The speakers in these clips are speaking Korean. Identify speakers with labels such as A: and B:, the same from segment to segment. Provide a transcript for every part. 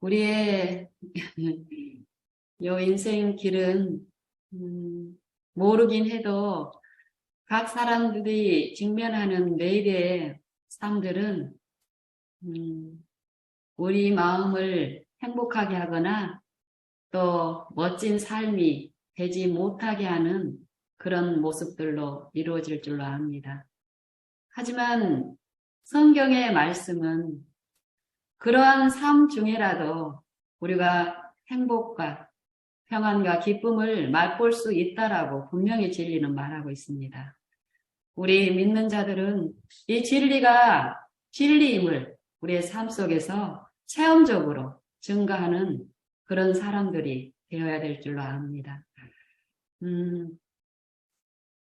A: 우리의 요 인생 길은 모르긴 해도 각 사람들이 직면하는 매일의 삶들은 우리 마음을 행복하게 하거나 또 멋진 삶이 되지 못하게 하는 그런 모습들로 이루어질 줄로 압니다. 하지만 성경의 말씀은 그러한 삶 중에라도 우리가 행복과 평안과 기쁨을 맛볼 수 있다라고 분명히 진리는 말하고 있습니다. 우리 믿는 자들은 이 진리가 진리임을 우리의 삶 속에서 체험적으로 증가하는 그런 사람들이 되어야 될 줄로 압니다.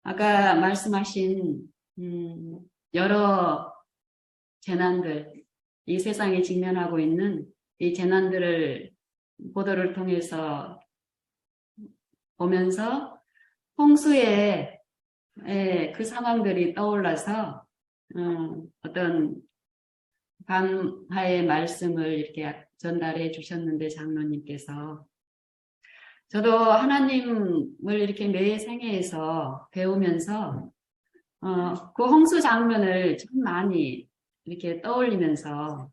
A: 아까 말씀하신 여러 재난들, 이 세상에 직면하고 있는 이 재난들을 보도를 통해서 보면서 홍수의 그 상황들이 떠올라서 어떤 감화의 말씀을 이렇게 전달해 주셨는데 장로님께서 저도 하나님을 이렇게 매 생애에서 배우면서 그 홍수 장면을 참 많이 이렇게 떠올리면서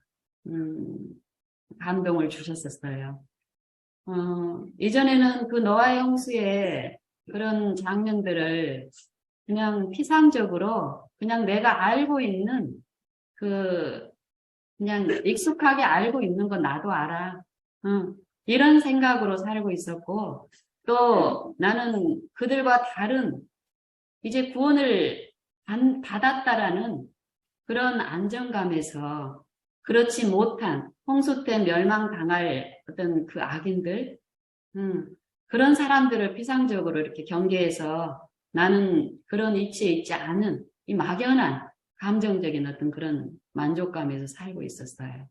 A: 감동을 주셨었어요. 이전에는 그 노아의 홍수의 그런 장면들을 그냥 피상적으로 그냥 내가 알고 있는 그냥 익숙하게 알고 있는 건 나도 알아. 이런 생각으로 살고 있었고 또 나는 그들과 다른 이제 구원을 받았다라는 그런 안정감에서 그렇지 못한 홍수 때 멸망당할 어떤 그 악인들 그런 사람들을 피상적으로 이렇게 경계해서 나는 그런 이치에 있지 않은 이 막연한 감정적인 어떤 그런 만족감에서 살고 있었어요.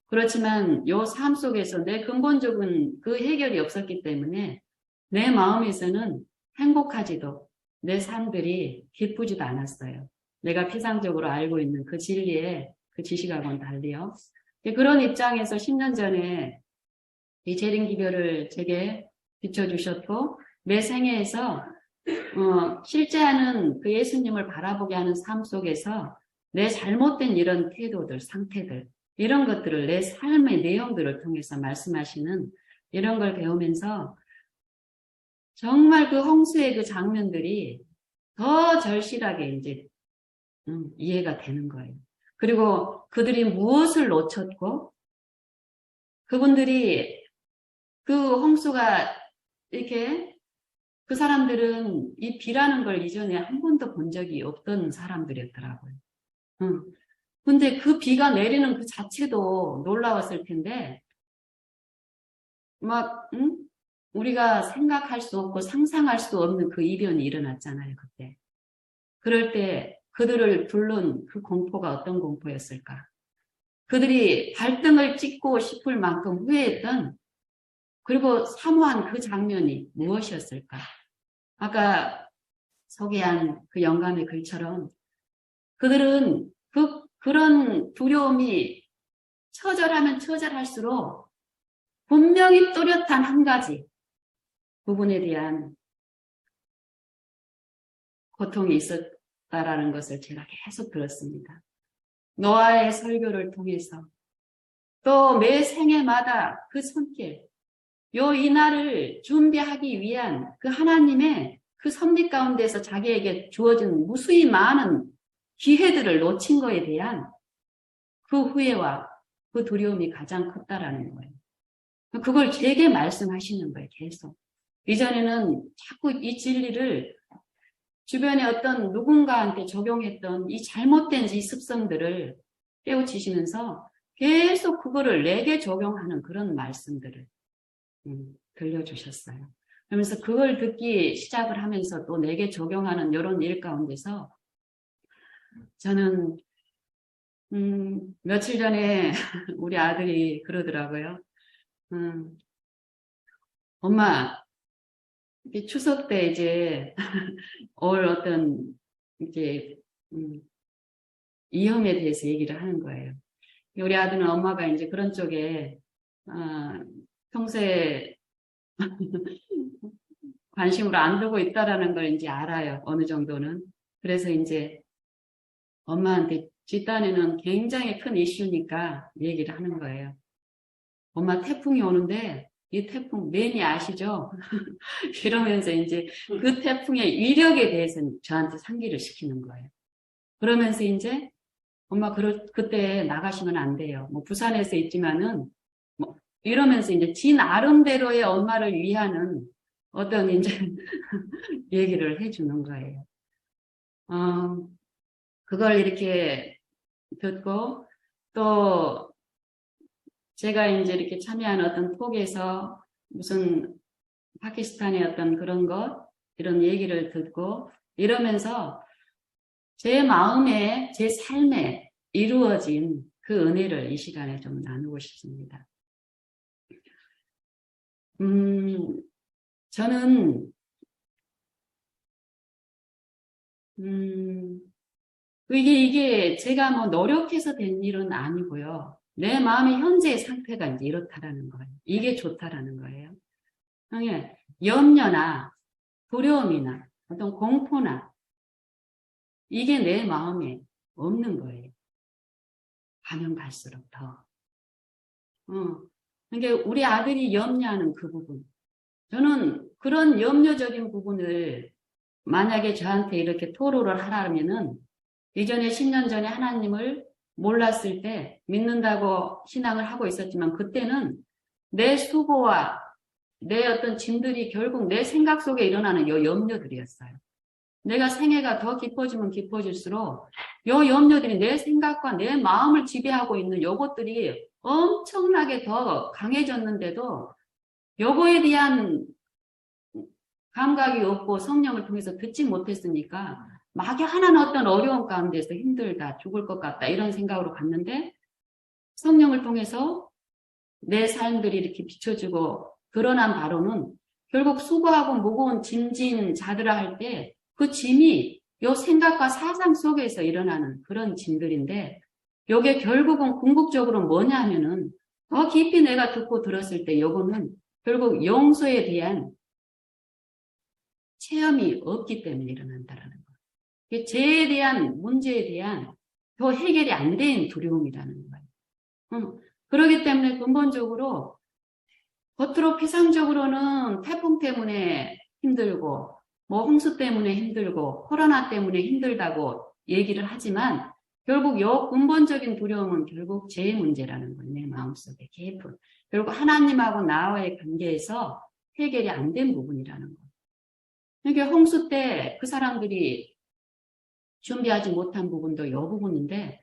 A: 그렇지만 요 삶 속에서 내 근본적인 그 해결이 없었기 때문에 내 마음에서는 행복하지도 내 삶들이 기쁘지도 않았어요. 내가 피상적으로 알고 있는 그 진리의 그 지식하고는 달리요. 그런 입장에서 10년 전에 이 재림기별을 제게 비춰주셨고 매 생애에서 실제하는 그 예수님을 바라보게 하는 삶 속에서 내 잘못된 이런 태도들, 상태들 이런 것들을 내 삶의 내용들을 통해서 말씀하시는 이런 걸 배우면서 정말 그 홍수의 그 장면들이 더 절실하게 이제 이해가 되는 거예요. 그리고 그들이 무엇을 놓쳤고 그분들이 그 홍수가 이렇게 그 사람들은 이 비라는 걸 이전에 한 번도 본 적이 없던 사람들이었더라고요. 근데 그 비가 내리는 그 자체도 놀라웠을 텐데 막 우리가 생각할 수 없고 상상할 수 없는 그 이변이 일어났잖아요. 그때. 그럴 때 그들을 부른 그 공포가 어떤 공포였을까? 그들이 발등을 찍고 싶을 만큼 후회했던 그리고 사모한 그 장면이 무엇이었을까? 아까 소개한 그 영감의 글처럼 그들은 그런 두려움이 처절하면 처절할수록 분명히 뚜렷한 한 가지 부분에 대한 고통이 있었다라는 것을 제가 계속 들었습니다. 노아의 설교를 통해서 또 매 생애마다 그 손길, 이날을 준비하기 위한 그 하나님의 그 섭리 가운데서 자기에게 주어진 무수히 많은 기회들을 놓친 거에 대한 그 후회와 그 두려움이 가장 컸다라는 거예요. 그걸 제게 말씀하시는 거예요, 계속. 이전에는 자꾸 이 진리를 주변에 어떤 누군가한테 적용했던 이 잘못된 이 습성들을 깨우치시면서 계속 그거를 내게 적용하는 그런 말씀들을 들려주셨어요. 그러면서 그걸 듣기 시작을 하면서 또 내게 적용하는 이런 일 가운데서 저는 며칠 전에 우리 아들이 그러더라고요. 엄마, 추석 때 이제 올 어떤 이제 위험에 대해서 얘기를 하는 거예요. 우리 아들은 엄마가 이제 그런 쪽에 평소에 관심으로 안 두고 있다라는 걸 이제 알아요. 어느 정도는. 그래서 이제 엄마한테 뒷단에는 굉장히 큰 이슈니까 얘기를 하는 거예요. 엄마 태풍이 오는데 이 태풍 매니 아시죠? 이러면서 이제 그 태풍의 위력에 대해서 저한테 상기를 시키는 거예요. 그러면서 이제 엄마 그때 나가시면 안 돼요. 뭐 부산에서 있지만은 뭐 이러면서 이제 지 나름대로의 엄마를 위하는 어떤 이제 얘기를 해주는 거예요. 그걸 이렇게 듣고 또 제가 이제 이렇게 참여한 어떤 톡에서 무슨 파키스탄의 어떤 그런 것 이런 얘기를 듣고 이러면서 제 마음에 제 삶에 이루어진 그 은혜를 이 시간에 좀 나누고 싶습니다. 저는 이게 제가 뭐 노력해서 된 일은 아니고요. 내 마음의 현재의 상태가 이제 이렇다라는 거예요. 이게 좋다라는 거예요. 염려나 두려움이나 어떤 공포나 이게 내 마음에 없는 거예요. 가면 갈수록 더. 그러니까 우리 아들이 염려하는 그 부분. 저는 그런 염려적인 부분을 만약에 저한테 이렇게 토로를 하라면은 이전에 10년 전에 하나님을 몰랐을 때 믿는다고 신앙을 하고 있었지만 그때는 내 수고와 내 어떤 짐들이 결국 내 생각 속에 일어나는 요 염려들이었어요. 내가 생애가 더 깊어지면 깊어질수록 요 염려들이 내 생각과 내 마음을 지배하고 있는 요것들이 엄청나게 더 강해졌는데도 요거에 대한 감각이 없고 성령을 통해서 듣지 못했으니까 막연한 어떤 어려움 가운데서 힘들다, 죽을 것 같다 이런 생각으로 갔는데 성령을 통해서 내 삶들이 이렇게 비춰지고 드러난 바로는 결국 수고하고 무거운 짐진 자들아 할 때 그 짐이 요 생각과 사상 속에서 일어나는 그런 짐들인데 요게 결국은 궁극적으로 뭐냐 하면은 더 깊이 내가 듣고 들었을 때 요거는 결국 용서에 대한 체험이 없기 때문에 일어난다라는 거예요. 죄에 대한 문제에 대한 더 해결이 안 된 두려움이라는 거예요. 그렇기 때문에 근본적으로 겉으로 피상적으로는 태풍 때문에 힘들고 뭐 홍수 때문에 힘들고 코로나 때문에 힘들다고 얘기를 하지만 결국 요 근본적인 두려움은 결국 죄의 문제라는 거예요. 내 마음속에 깊은. 결국 하나님하고 나와의 관계에서 해결이 안 된 부분이라는 거예요. 그러니까 홍수 때 그 사람들이 준비하지 못한 부분도 이 부분인데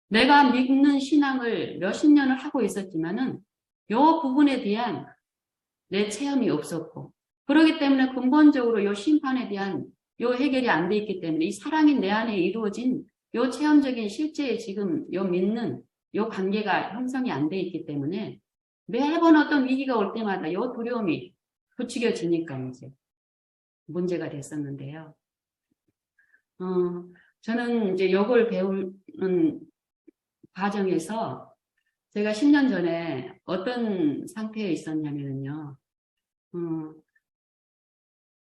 A: 내가 믿는 신앙을 몇십 년을 하고 있었지만은 이 부분에 대한 내 체험이 없었고 그렇기 때문에 근본적으로 이 심판에 대한 이 해결이 안 돼 있기 때문에 이 사랑이 내 안에 이루어진 이 체험적인 실제의 지금 이 믿는 이 관계가 형성이 안 돼 있기 때문에 매번 어떤 위기가 올 때마다 이 두려움이 부추겨지니까 이제 문제가 됐었는데요. 저는 이제 요걸 배우는 과정에서 제가 10년 전에 어떤 상태에 있었냐면요.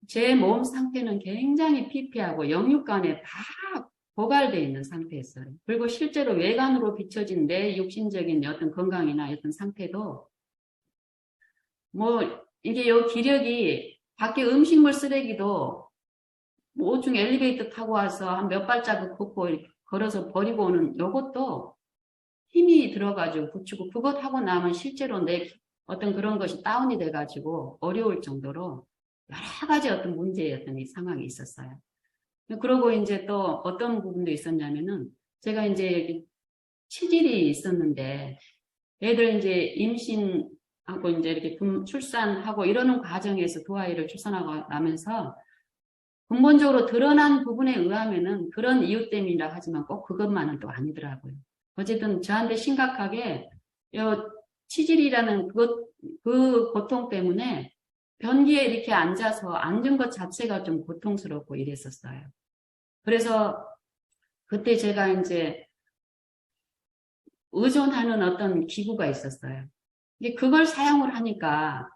A: 제 몸 상태는 굉장히 피폐하고 영육간에 다 고갈되어 있는 상태였어요. 그리고 실제로 외관으로 비춰진 내 육신적인 어떤 건강이나 어떤 상태도 뭐 이게 요 기력이 밖에 음식물 쓰레기도 뭐 5층 엘리베이터 타고 와서 한 몇 발자국 걷고 이렇게 걸어서 버리고 오는 요것도 힘이 들어가지고 붙이고 그것 하고 나면 실제로 내 어떤 그런 것이 다운이 돼가지고 어려울 정도로 여러 가지 어떤 문제였던 이 상황이 있었어요. 그러고 이제 또 어떤 부분도 있었냐면은 제가 이제 치질이 있었는데 애들 이제 임신하고 이제 이렇게 출산하고 이러는 과정에서 두 아이를 출산하고 나면서 근본적으로 드러난 부분에 의하면은 그런 이유 때문이라 하지만 꼭 그것만은 또 아니더라고요. 어쨌든 저한테 심각하게 요 치질이라는 그 고통 때문에 변기에 이렇게 앉아서 앉은 것 자체가 좀 고통스럽고 이랬었어요. 그래서 그때 제가 이제 의존하는 어떤 기구가 있었어요. 이게 그걸 사용을 하니까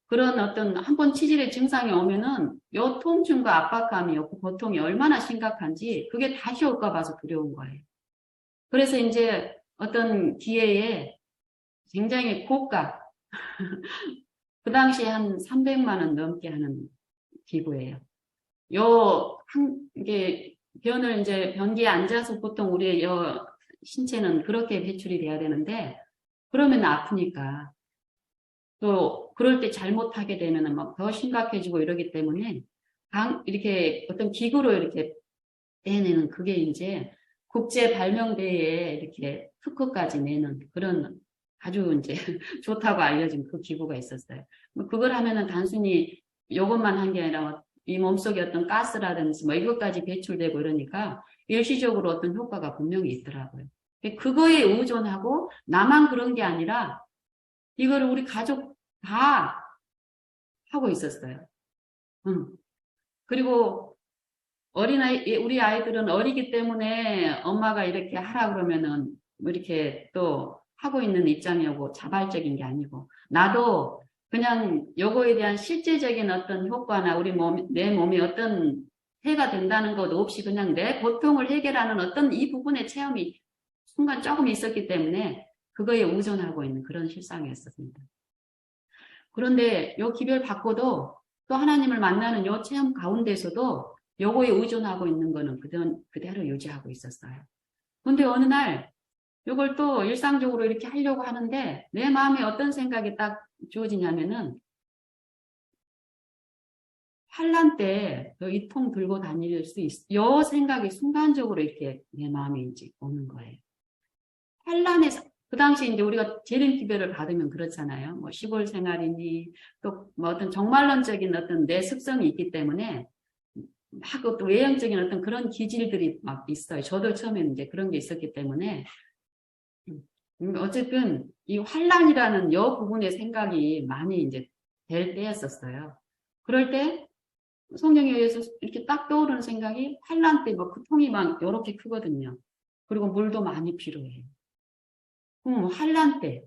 A: 그런 어떤 한 번 치질의 증상이 오면은 요 통증과 압박감이 요 고통이 얼마나 심각한지 그게 다시 올까 봐서 두려운 거예요. 그래서 이제 어떤 기회에 굉장히 고가, 그 당시에 한 300만 원 넘게 하는 기구예요. 이게 변기에 앉아서 보통 우리의 신체는 그렇게 배출이 돼야 되는데, 그러면 아프니까. 또, 그럴 때 잘못하게 되면은 막 더 심각해지고 이러기 때문에, 이렇게 어떤 기구로 이렇게 빼내는 그게 이제 국제 발명대회에 이렇게 특허까지 내는 그런 아주 이제 좋다고 알려진 그 기구가 있었어요. 그걸 하면은 단순히 요것만 한 게 아니라 이 몸속에 어떤 가스라든지 뭐 이것까지 배출되고 이러니까 일시적으로 어떤 효과가 분명히 있더라고요. 그거에 의존하고 나만 그런 게 아니라 이거를 우리 가족 다 하고 있었어요. 그리고 우리 아이들은 어리기 때문에 엄마가 이렇게 하라 그러면은 뭐 이렇게 또 하고 있는 입장이고 자발적인 게 아니고, 나도 그냥 요거에 대한 실제적인 어떤 효과나 내 몸에 어떤 해가 된다는 것 없이 그냥 내 고통을 해결하는 어떤 이 부분의 체험이 순간 조금 있었기 때문에 그거에 의존하고 있는 그런 실상이었습니다. 그런데 요 기별 받고도 또 하나님을 만나는 요 체험 가운데서도 요거에 의존하고 있는 거는 그대로 유지하고 있었어요. 근데 어느 날 요걸 또 일상적으로 이렇게 하려고 하는데 내 마음에 어떤 생각이 딱 주어지냐면은, 환란 때 이 통 들고 다닐 수 요 생각이 순간적으로 이렇게 내 마음에 이제 오는 거예요. 환란에서 그 당시 이제 우리가 재림 기별을 받으면 그렇잖아요. 뭐 시골 생활이니 또 뭐 어떤 정말론적인 어떤 내 습성이 있기 때문에 막 또 외형적인 어떤 그런 기질들이 막 있어요. 저도 처음에는 이제 그런 게 있었기 때문에 어쨌든 이 환란이라는 여 부분의 생각이 많이 이제 될 때였었어요. 그럴 때 성령에 의해서 이렇게 딱 떠오르는 생각이, 환란 때 뭐 그 통이 막 이렇게 크거든요. 그리고 물도 많이 필요해요. 환란 때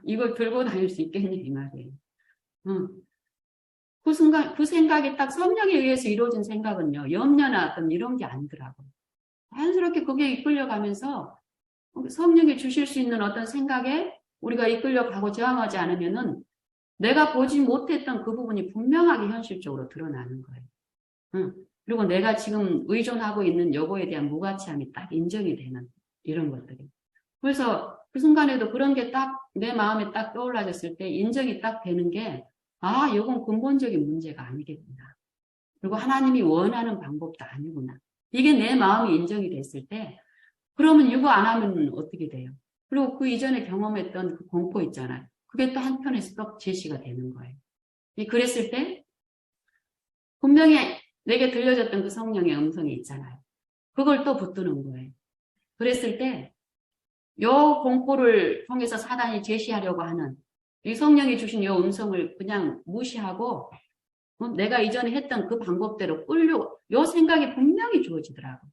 A: 이걸 들고 다닐 수 있겠냐 이 말이에요. 그 순간 그 생각이 딱 성령에 의해서 이루어진 생각은요, 염려나 어떤 이런 게 아니더라고요. 자연스럽게 그게 이끌려가면서 성령이 주실 수 있는 어떤 생각에 우리가 이끌려가고 저항하지 않으면은 내가 보지 못했던 그 부분이 분명하게 현실적으로 드러나는 거예요. 그리고 내가 지금 의존하고 있는 여거에 대한 무가치함이 딱 인정이 되는 이런 것들이. 그래서 그 순간에도 그런 게 딱 내 마음에 딱 떠올라졌을 때 인정이 딱 되는 게, 이건 근본적인 문제가 아니겠구나. 그리고 하나님이 원하는 방법도 아니구나. 이게 내 마음이 인정이 됐을 때, 그러면 이거 안 하면 어떻게 돼요? 그리고 그 이전에 경험했던 그 공포 있잖아요. 그게 또 한편에서 또 제시가 되는 거예요. 그랬을 때 분명히 내게 들려졌던 그 성령의 음성이 있잖아요. 그걸 또 붙드는 거예요. 그랬을 때 요 공포를 통해서 사단이 제시하려고 하는 이 성령이 주신 요 음성을 그냥 무시하고 내가 이전에 했던 그 방법대로 요 생각이 분명히 주어지더라고요.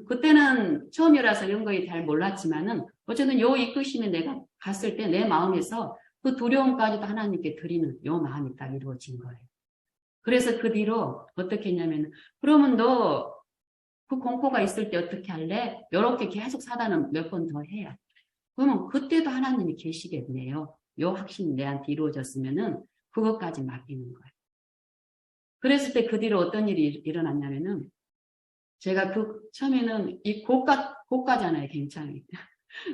A: 그때는 처음이라서 이런 거에 잘 몰랐지만은 어쨌든 요 이끄심에 내가 갔을 때 내 마음에서 그 두려움까지도 하나님께 드리는 요 마음이 딱 이루어진 거예요. 그래서 그 뒤로 어떻게 했냐면, 그러면 너 그 공포가 있을 때 어떻게 할래? 요렇게 계속 사단은 몇 번 더 해야. 그러면 그때도 하나님이 계시겠네요. 요 확신이 내한테 이루어졌으면은 그것까지 맡기는 거예요. 그랬을 때 그 뒤로 어떤 일이 일어났냐면은, 제가 처음에는 이 고가잖아요, 굉장히.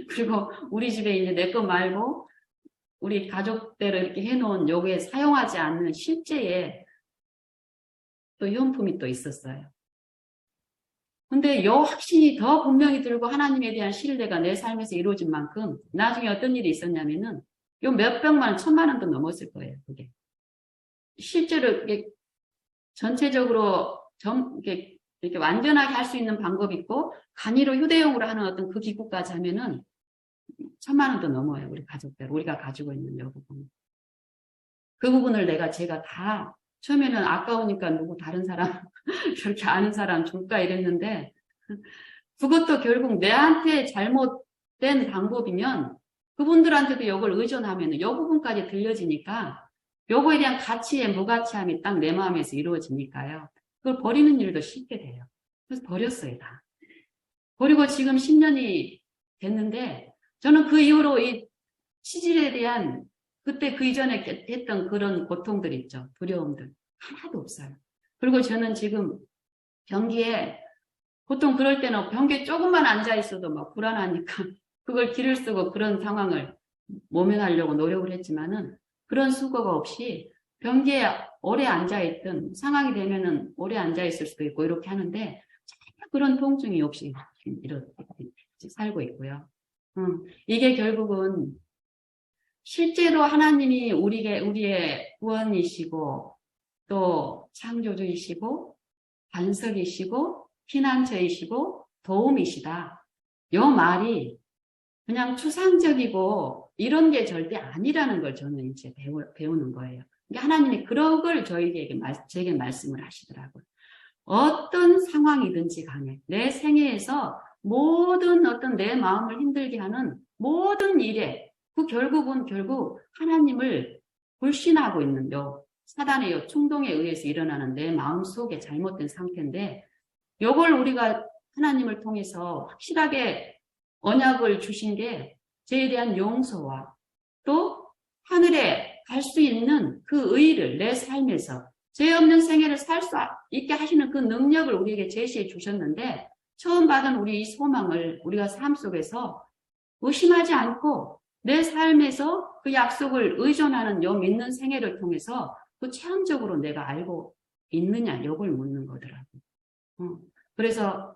A: 그리고 우리 집에 이제 내 거 말고 우리 가족대로 이렇게 해놓은 요게 사용하지 않는 실제의 또 현품이 또 있었어요. 근데 요 확신이 더 분명히 들고 하나님에 대한 신뢰가 내 삶에서 이루어진 만큼 나중에 어떤 일이 있었냐면은 요 몇백만 원, 1,000만 원도 넘었을 거예요, 그게. 실제로 이게 전체적으로 이렇게 완전하게 할 수 있는 방법이 있고, 간이로 휴대용으로 하는 어떤 그 기구까지 하면은 1,000만 원도 넘어요, 우리 가족들. 우리가 가지고 있는 요 부분. 그 부분을 제가 다, 처음에는 아까우니까 누구 다른 사람, 그렇게 아는 사람 줄까 이랬는데, 그것도 결국 내한테 잘못된 방법이면 그분들한테도 이걸 의존하면 이 부분까지 들려지니까 요거에 대한 가치의 무가치함이 딱 내 마음에서 이루어지니까요. 그걸 버리는 일도 쉽게 돼요. 그래서 버렸어요, 다. 버리고 지금 10년이 됐는데 저는 그 이후로 이 치질에 대한 그때 그 이전에 했던 그런 고통들 있죠. 두려움들. 하나도 없어요. 그리고 저는 지금 변기에 보통 그럴 때는 변기에 조금만 앉아 있어도 막 불안하니까 그걸 길을 쓰고 그런 상황을 모면하려고 노력을 했지만은 그런 수고가 없이 변기에 오래 앉아있던 상황이 되면은 오래 앉아있을 수도 있고 이렇게 하는데 전혀 그런 통증이 없이 이렇게 살고 있고요. 이게 결국은 실제로 하나님이 우리의 구원이시고 또 창조주이시고 반석이시고 피난처이시고 도움이시다. 요 말이 그냥 추상적이고 이런 게 절대 아니라는 걸 저는 이제 배우는 거예요. 하나님이 그런 걸 제게 말씀을 하시더라고요. 어떤 상황이든지 간에 내 생애에서 모든 어떤 내 마음을 힘들게 하는 모든 일에 결국 하나님을 불신하고 있는 사단의 충동에 의해서 일어나는 내 마음속에 잘못된 상태인데 요걸 우리가 하나님을 통해서 확실하게 언약을 주신 게 죄에 대한 용서와 또 하늘에 갈 수 있는 그 의의를 내 삶에서 죄 없는 생애를 살 수 있게 하시는 그 능력을 우리에게 제시해 주셨는데 처음 받은 우리 이 소망을 우리가 삶 속에서 의심하지 않고 내 삶에서 그 약속을 의존하는 요 믿는 생애를 통해서 그 체험적으로 내가 알고 있느냐 이걸 묻는 거더라고요. 그래서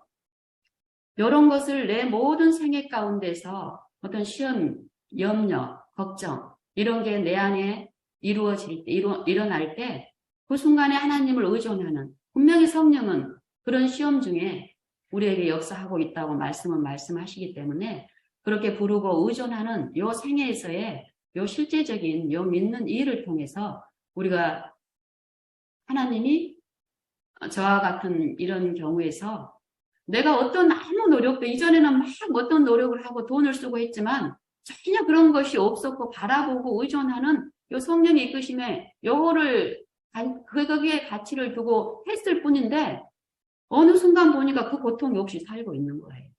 A: 이런 것을 내 모든 생애 가운데서 어떤 시험, 염려, 걱정 이런 게 내 안에 일어날 때 그 순간에 하나님을 의존하는 분명히 성령은 그런 시험 중에 우리에게 역사하고 있다고 말씀하시기 때문에 그렇게 부르고 의존하는 요 생애에서의 요 실제적인 요 믿는 일을 통해서 우리가 하나님이 저와 같은 이런 경우에서 내가 어떤 아무 노력도 이전에는 막 어떤 노력을 하고 돈을 쓰고 했지만 전혀 그런 것이 없었고 바라보고 의존하는 요 성령의 이끄심에 요거를 거기에 가치를 두고 했을 뿐인데 어느 순간 보니까 그 고통이 없이 살고 있는 거예요.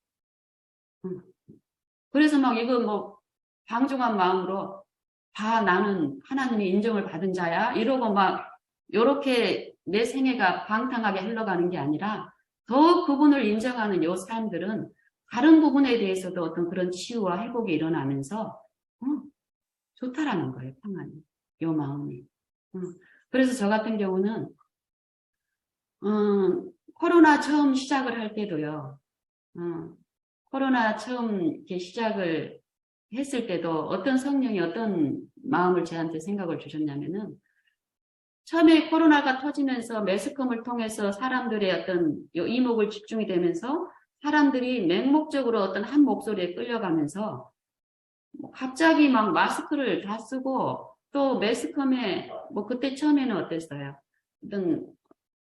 A: 그래서 막 이거 뭐 방종한 마음으로 나는 하나님의 인정을 받은 자야 이러고 막 요렇게 내 생애가 방탕하게 흘러가는 게 아니라 더 그분을 인정하는 요 사람들은 다른 부분에 대해서도 어떤 그런 치유와 회복이 일어나면서 좋다라는 거예요. 평안이. 요 마음이. 그래서 저 같은 경우는 코로나 처음 시작을 할 때도요. 코로나 처음 이렇게 시작을 했을 때도 어떤 성령이 어떤 마음을 저한테 생각을 주셨냐면은 처음에 코로나가 터지면서 매스컴을 통해서 사람들의 어떤 이목을 집중이 되면서 사람들이 맹목적으로 어떤 한 목소리에 끌려가면서 갑자기 막 마스크를 다 쓰고 또 매스컴에 그때 처음에는 어땠어요? 어떤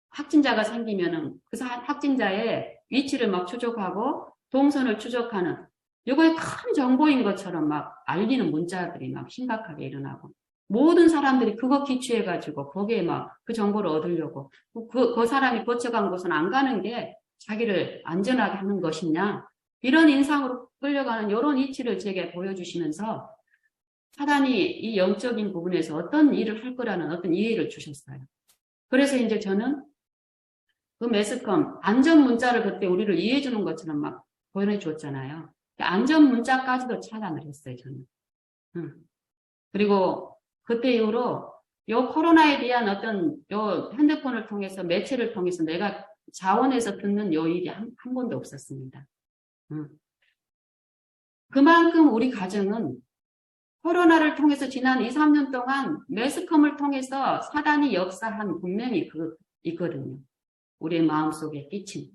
A: 확진자가 생기면은 그 확진자의 위치를 막 추적하고 동선을 추적하는 이거의 큰 정보인 것처럼 막 알리는 문자들이 막 심각하게 일어나고 모든 사람들이 그거 기취해가지고 거기에 막 그 정보를 얻으려고 그 사람이 거쳐간 곳은 안 가는 게 자기를 안전하게 하는 것이냐 이런 인상으로 끌려가는 이런 이치를 제게 보여주시면서 사단이 이 영적인 부분에서 어떤 일을 할 거라는 어떤 이해를 주셨어요. 그래서 이제 저는 그 매스컴 안전 문자를 그때 우리를 이해해 주는 것처럼 막 보내줬잖아요. 안전 문자까지도 차단을 했어요, 저는. 그리고 그때 이후로 요 코로나에 대한 어떤 요 핸드폰을 통해서 매체를 통해서 내가 자원해서 듣는 요 일이 한 번도 없었습니다. 그만큼 우리 가정은 코로나를 통해서 지난 2, 3년 동안 매스컴을 통해서 사단이 역사한 분명히 있거든요. 우리의 마음속에 끼친.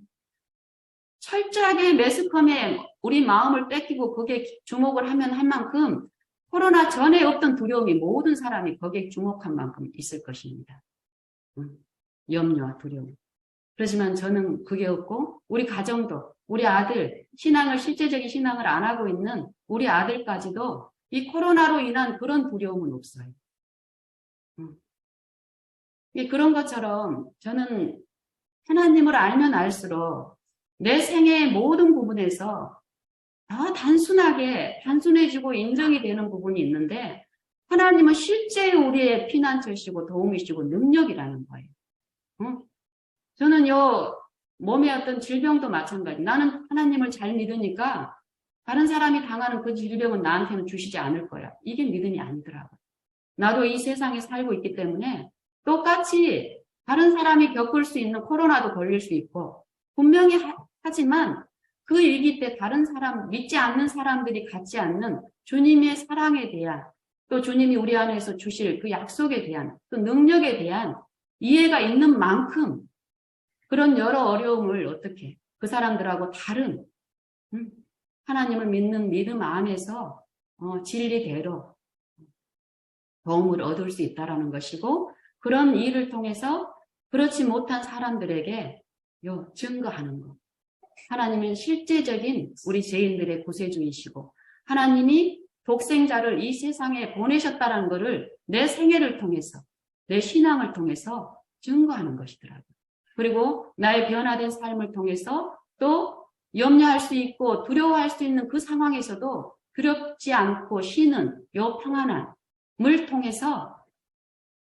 A: 철저하게 매스컴에 우리 마음을 뺏기고 거기에 주목을 하면 할 만큼 코로나 전에 없던 두려움이 모든 사람이 거기에 주목한 만큼 있을 것입니다. 염려와 두려움. 그렇지만 저는 그게 없고 우리 가정도 우리 아들 실제적인 신앙을 안 하고 있는 우리 아들까지도 이 코로나로 인한 그런 두려움은 없어요. 그런 것처럼 저는 하나님을 알면 알수록 내 생애의 모든 부분에서 더 단순해지고 인정이 되는 부분이 있는데, 하나님은 실제 우리의 피난처시고 도움이시고 능력이라는 거예요. 저는 몸의 어떤 질병도 마찬가지. 나는 하나님을 잘 믿으니까 다른 사람이 당하는 그 질병은 나한테는 주시지 않을 거야. 이게 믿음이 아니더라고요. 나도 이 세상에 살고 있기 때문에 똑같이 다른 사람이 겪을 수 있는 코로나도 걸릴 수 있고, 분명히 하지만 그 위기 때 다른 사람, 믿지 않는 사람들이 갖지 않는 주님의 사랑에 대한, 또 주님이 우리 안에서 주실 그 약속에 대한, 또 능력에 대한 이해가 있는 만큼 그런 여러 어려움을 어떻게 그 사람들하고 다른 하나님을 믿는 믿음 안에서 진리대로 도움을 얻을 수 있다는 것이고, 그런 일을 통해서 그렇지 못한 사람들에게 증거하는 것. 하나님은 실제적인 우리 죄인들의 구세주이시고 하나님이 독생자를 이 세상에 보내셨다는 것을 내 생애를 통해서, 내 신앙을 통해서 증거하는 것이더라고요. 그리고 나의 변화된 삶을 통해서 또 염려할 수 있고 두려워할 수 있는 그 상황에서도 두렵지 않고 쉬는 평안함을 통해서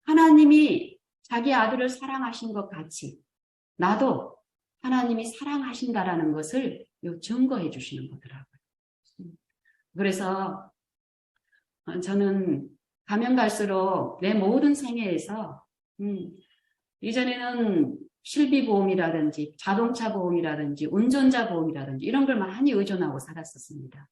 A: 하나님이 자기 아들을 사랑하신 것 같이 나도 하나님이 사랑하신다라는 것을 증거해 주시는 거더라고요. 그래서 저는 가면 갈수록 내 모든 생애에서 이전에는 실비보험이라든지 자동차 보험이라든지 운전자 보험이라든지 이런 걸 많이 의존하고 살았었습니다.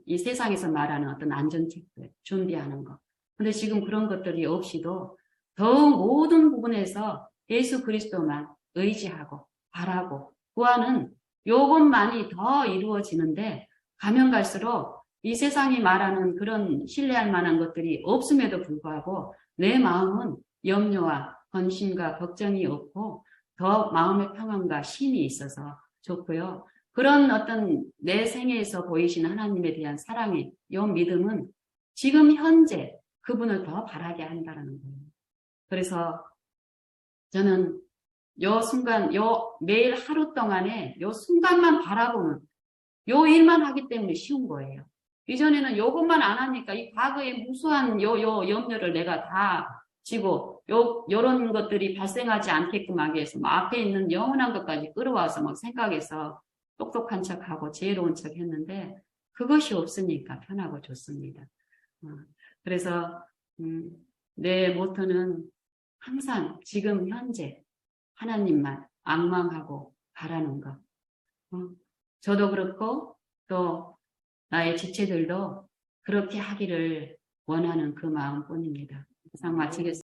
A: 이 세상에서 말하는 어떤 안전책들 준비하는 거. 근데 지금 그런 것들이 없이도 더욱 모든 부분에서 예수 그리스도만 의지하고 바라고 구하는 요것만이 더 이루어지는데, 가면 갈수록 이 세상이 말하는 그런 신뢰할 만한 것들이 없음에도 불구하고 내 마음은 염려와 헌신과 걱정이 없고 더 마음의 평안과 쉼이 있어서 좋고요. 그런 어떤 내 생애에서 보이시는 하나님에 대한 사랑의 믿음은 지금 현재 그분을 더 바라게 한다는 거예요. 그래서 저는 순간, 매일 하루 동안에 순간만 바라보는 일만 하기 때문에 쉬운 거예요. 이전에는 요것만 안 하니까 이 과거의 무수한 염려를 내가 다 지고 요런 것들이 발생하지 않게끔 하기 위해서 앞에 있는 영원한 것까지 끌어와서 생각해서 똑똑한 척하고 지혜로운 척 했는데, 그것이 없으니까 편하고 좋습니다. 그래서 내 모토는 항상 지금 현재 하나님만 앙망하고 바라는 것. 저도 그렇고 또 나의 지체들도 그렇게 하기를 원하는 그 마음뿐입니다. 이상 마치겠습니다.